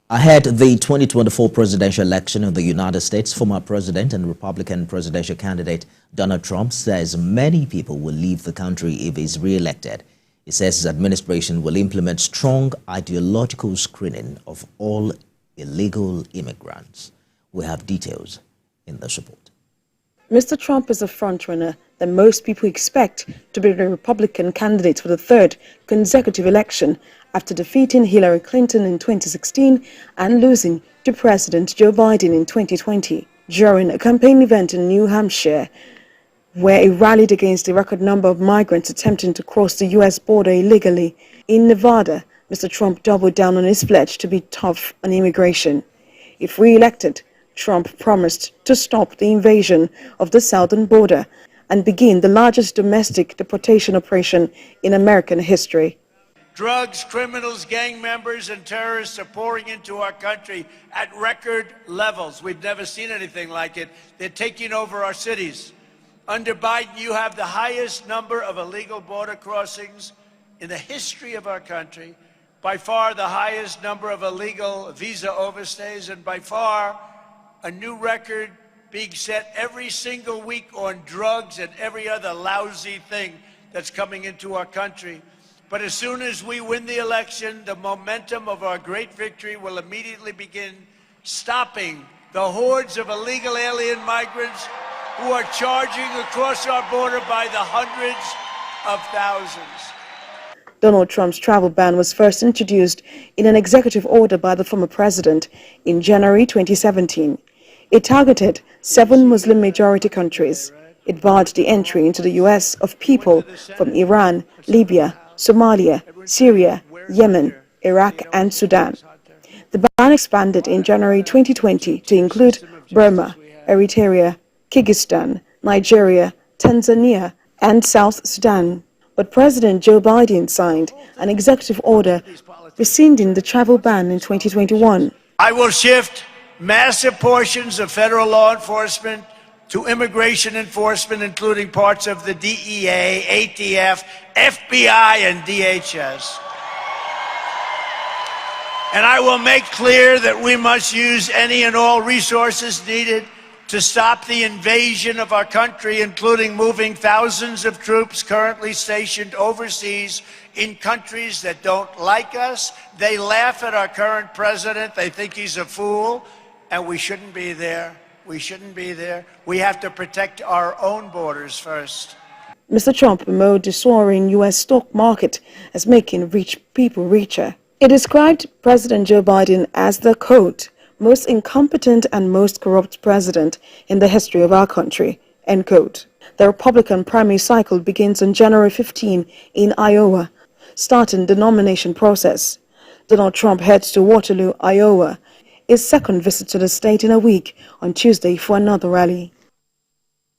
Ahead of the 2024 presidential election in the United States, former President and Republican presidential candidate Donald Trump says many people will leave the country if he's re-elected. He says his administration will implement strong ideological screening of all illegal immigrants. We have details in this report. Mr. Trump is a frontrunner that most people expect to be the Republican candidate for the third consecutive election after defeating Hillary Clinton in 2016 and losing to President Joe Biden in 2020 during a campaign event in New Hampshire, where he rallied against the record number of migrants attempting to cross the U.S. border illegally. In Nevada, Mr. Trump doubled down on his pledge to be tough on immigration. If re-elected, Trump promised to stop the invasion of the southern border and begin the largest domestic deportation operation in American history. Drugs, criminals, gang members, and terrorists are pouring into our country at record levels. We've never seen anything like it. They're taking over our cities. Under Biden, you have the highest number of illegal border crossings in the history of our country, by far the highest number of illegal visa overstays, and by far a new record being set every single week on drugs and every other lousy thing that's coming into our country. But as soon as we win the election, the momentum of our great victory will immediately begin stopping the hordes of illegal alien migrants who are charging across our border by the hundreds of thousands. Donald Trump's travel ban was first introduced in an executive order by the former president in January 2017. It targeted 7 Muslim-majority countries. It barred the entry into the U.S. of people from Iran, Libya, Somalia, Syria, Yemen, Iraq, and Sudan. The ban expanded in January 2020 to include Burma, Eritrea, Kyrgyzstan, Nigeria, Tanzania, and South Sudan. But President Joe Biden signed an executive order rescinding the travel ban in 2021. I will shift massive portions of federal law enforcement to immigration enforcement, including parts of the DEA, ATF, FBI, and DHS. And I will make clear that we must use any and all resources needed to stop the invasion of our country, including moving thousands of troops currently stationed overseas in countries that don't like us. They laugh at our current president. They think he's a fool, and we shouldn't be there. We shouldn't be there. We have to protect our own borders first. Mr. Trump promoted the soaring U.S. stock market as making rich people richer. He described President Joe Biden as the, quote, most incompetent and most corrupt president in the history of our country, end quote. The Republican primary cycle begins on January 15 in Iowa, starting the nomination process. Donald Trump heads to Waterloo, Iowa, his second visit to the state in a week on Tuesday for another rally.